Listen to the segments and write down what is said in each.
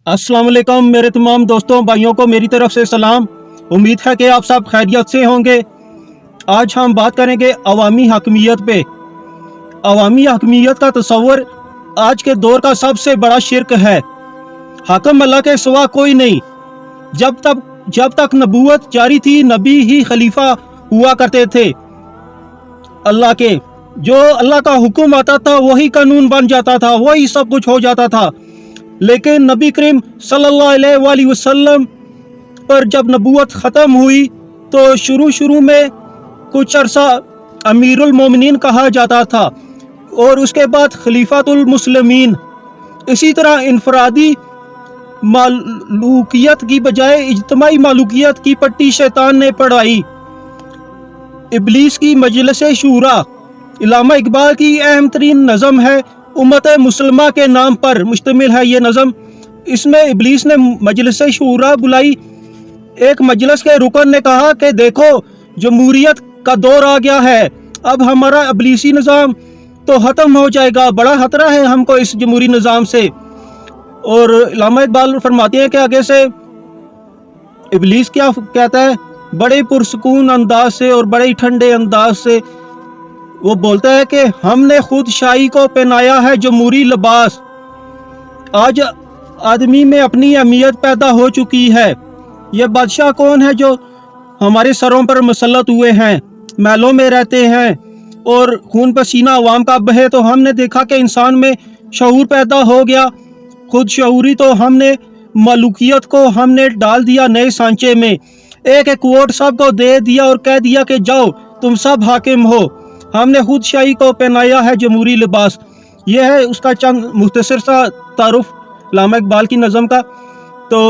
अस्सलाम वालेकुम मेरे तमाम दोस्तों भाइयों को मेरी तरफ से सलाम। उम्मीद है कि आप सब खैरियत से होंगे। आज हम बात करेंगे अवामी हकमियत पे। अवामी हकमियत का तस्वर आज के दौर का सबसे बड़ा शिर्क है। हाकिम अल्लाह के सिवा कोई नहीं। जब तक नबूवत जारी थी नबी ही खलीफा हुआ करते थे अल्लाह के। जो अल्लाह का हुक्म आता था वही कानून बन जाता था, वही सब कुछ हो जाता था। लेकिन नबी करीम सल्लल्लाहु अलैहि वसल्लम पर जब नबूवत ख़त्म हुई तो शुरू में कुछ अरसा अमीरुल मोमिनीन कहा जाता था और उसके बाद खलीफातुल मुस्लिमीन। इसी तरह इनफरादी मालूकियत की बजाय इज्तिमाई मालूकियत की पट्टी शैतान ने पढ़ाई। इबलीस की मजलिस शूरा इल्लामा इकबाल की अहम तरीन नज़म है। उम्मत मुसलमा के नाम पर मुश्तमिल है ये नज़म। इसमें इबलीस ने मजलिस शूरा बुलाई। एक मजलिस के रुकन ने कहा कि देखो जमहूरियत का दौर आ गया है, अब हमारा इबलीसी निज़ाम तो ख़त्म हो जाएगा, बड़ा खतरा है हमको इस जमहूरी निज़ाम से। और इल्लामा इकबाल फरमाते हैं कि आगे से इबलीस क्या कहता है, बड़े पुरसकून अंदाज से और बड़े ठंडे अंदाज से वो बोलता है कि हमने खुद शाही को पहनाया है जमहूरी लिबास। आज आदमी में अपनी अहमियत पैदा हो चुकी है। ये बादशाह कौन है जो हमारे सरों पर मुसल्लत हुए हैं, महलों में रहते हैं और खून पसीना अवाम का बहे। तो हमने देखा कि इंसान में शऊर पैदा हो गया, खुद शऊरी। तो हमने मलूकियत को हमने डाल दिया नए सांचे में। एक एक वोट सबको दे दिया और कह दिया कि जाओ तुम सब हाकिम हो। हमने खुद शाही को पहनाया है जमहूरी लिबास। यह है उसका चंद मुख्तसर सा तारुफ इल्लामा इकबाल की नज़म का। तो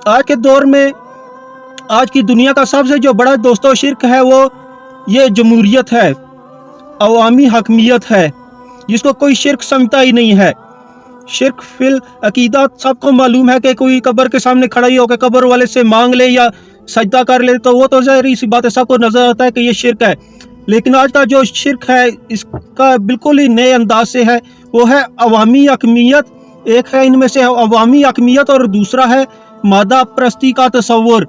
आज के दौर में आज की दुनिया का सबसे जो बड़ा दोस्तों शिर्क है वो ये जमहूरियत है, अवामी हकमियत है, जिसको कोई शिर्क समझता ही नहीं है। शिर्क फिल अकीदा सबको मालूम है कि कोई कब्र के सामने खड़ा ही होकर कब्र वाले से मांग ले या सजदा कर ले तो वो तो ज़ाहिर सी बात है, सबको नज़र आता है कि ये शिर्क है। लेकिन आज का जो शिर्क है इसका बिल्कुल ही नए अंदाज से है, वो है अवामी हकमियत। एक है इनमें से अवामी हकमियत और दूसरा है मादा परस्ती का तस्वर।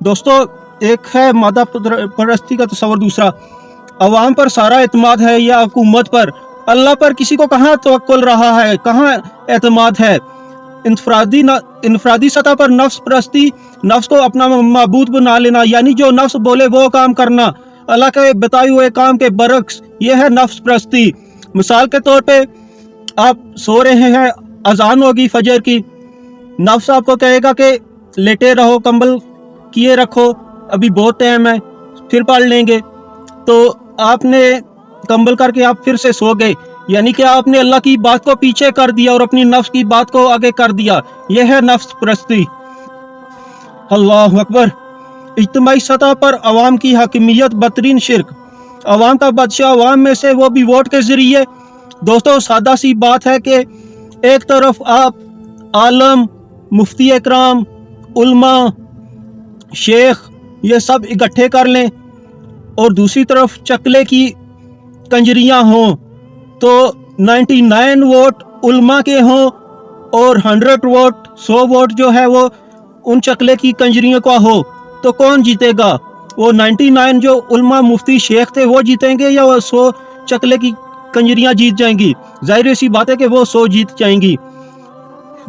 दोस्तों एक है मादा परस्ती का तस्वर, दूसरा अवाम पर सारा एतमाद है या हुकूमत पर, अल्लाह पर किसी को कहाँ तवक्कुल रहा है, कहाँ एतमाद है। इनफरादी सतह पर नफ्स परस्ती, नफ्स को अपना माबूद बना लेना, यानी जो नफ्स बोले वो काम करना, अल्लाह के बताए हुए काम के बरक्स, ये है नफ्स परस्ती। मिसाल के तौर पे आप सो रहे हैं, अजान होगी फजर की, नफ्स आपको कहेगा कि लेटे रहो, कंबल किए रखो, अभी बहुत टाइम है, फिर पढ़ लेंगे। तो आपने कंबल करके आप फिर से सो गए, यानी कि आपने अल्लाह की बात को पीछे कर दिया और अपनी नफ्स की बात को आगे कर दिया। यह है नफ्स परस्ती। अल्लाह अकबर। इज्तिमाई सतह पर अवाम की हकमियत बदतरीन शिर्क। अवाम का बादशाह अवाम में से, वो भी वोट के जरिए। दोस्तों सादा सी बात है कि एक तरफ आप आलम, मुफ्ती इकराम, उल्मा, शेख ये सब इकट्ठे कर लें और दूसरी तरफ चकले की कंजरियां हों, तो 99 वोट उल्मा के हों और 100 वोट जो है वो उन चकले की कंजरियों का हो, तो कौन जीतेगा? वो 99 जो उल्मा मुफ्ती शेख थे वो जीतेंगे या वो 100 चकले की कंजरियां जीत जाएंगी? जाहिर सी बात है कि वो 100 जीत जाएंगी।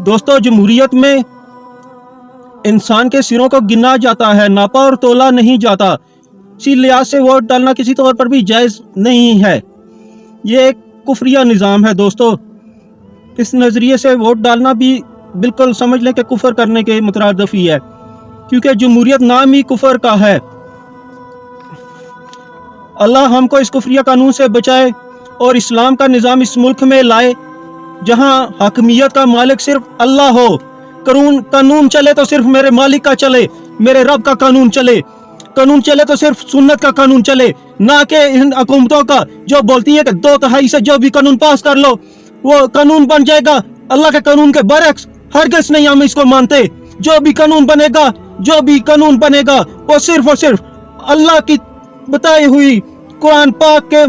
दोस्तों जमहूरियत में इंसान के सिरों को गिना जाता है, नापा और तोला नहीं जाता। इसी लिहाज से वोट डालना किसी तौर पर भी जायज़ नहीं है। ये एक कुफरिया निज़ाम है दोस्तों। इस नज़रिए से वोट डालना भी बिल्कुल समझ लें कि कुफर करने के मुतरादिफ ही है, क्योंकि जमहूरियत नाम ही कुफर का है। अल्लाह हमको इस कुफरिया कानून से बचाए और इस्लाम का निज़ाम इस मुल्क में लाए जहां हकमियत का मालिक सिर्फ अल्लाह हो। कानून चले तो सिर्फ मेरे मालिक का चले, मेरे रब का कानून चले। कानून चले तो सिर्फ सुन्नत का कानून चले, ना कि इन हुकूमतों का जो बोलती है कि 2/3 से जो भी कानून पास कर लो वो कानून बन जाएगा। अल्लाह के कानून के बरक्स हरगिज़ नहीं हम इसको मानते। जो भी कानून बनेगा वो सिर्फ और सिर्फ अल्लाह की बताई हुई कुरान पाक के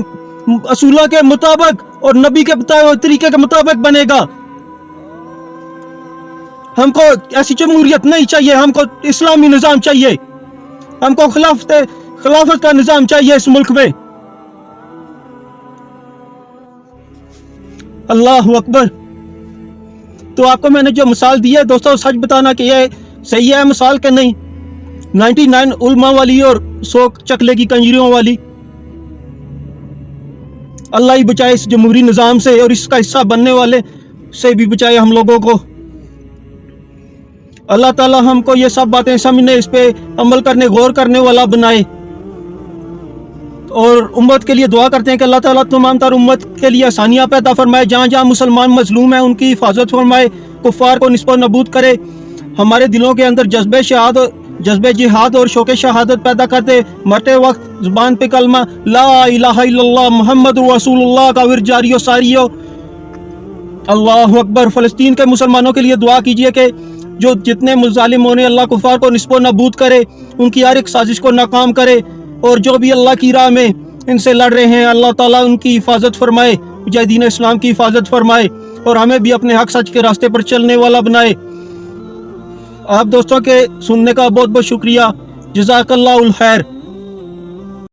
असूलों के मुताबिक और नबी के बताए हुए तरीके के मुताबिक बनेगा। ہم کو ایسی جمہوریت نہیں چاہیے، ہم کو اسلامی نظام چاہیے، ہم کو خلافت کا نظام چاہیے اس ملک میں۔ اللہ اکبر۔ تو آپ کو میں نے جو مثال دی ہے دوستوں، سچ بتانا کہ یہ صحیح ہے مثال کہ نہیں؟ 99 علماء والی اور 100 چکلے کی کنجریوں والی۔ اللہ ہی بچائے اس جمہوری نظام سے اور اس کا حصہ بننے والے سے بھی بچائے ہم لوگوں کو۔ اللہ تعالی ہم کو یہ سب باتیں سمجھنے، اس پہ عمل کرنے، غور کرنے والا بنائے، اور امت کے لیے دعا کرتے ہیں کہ اللہ تعالیٰ تمام تر امت کے لیے آسانیاں پیدا فرمائے، جہاں جہاں مسلمان مظلوم ہیں ان کی حفاظت فرمائے، کفار کو نصب و نبود کرے، ہمارے دلوں کے اندر جذبہ جہاد اور شوق شہادت پیدا کرتے، مرتے وقت زبان پہ کلمہ لا الہ الا اللہ محمد رسول اللہ کا ورد جاری و ساری ہو۔ اللہ اکبر۔ فلسطین کے مسلمانوں کے لیے دعا کیجئے کہ جو جتنے ظالموں نے اللہ کفار کو نصب و نبود کرے، ان کی ہر ایک سازش کو ناکام کرے، اور جو بھی اللہ کی راہ میں ان سے لڑ رہے ہیں اللہ تعالیٰ ان کی حفاظت فرمائے، مجاہدین اسلام کی حفاظت فرمائے، اور ہمیں بھی اپنے حق سچ کے راستے پر چلنے والا بنائے۔ آپ دوستوں کے سننے کا بہت بہت شکریہ، جزاک اللہ الخیر۔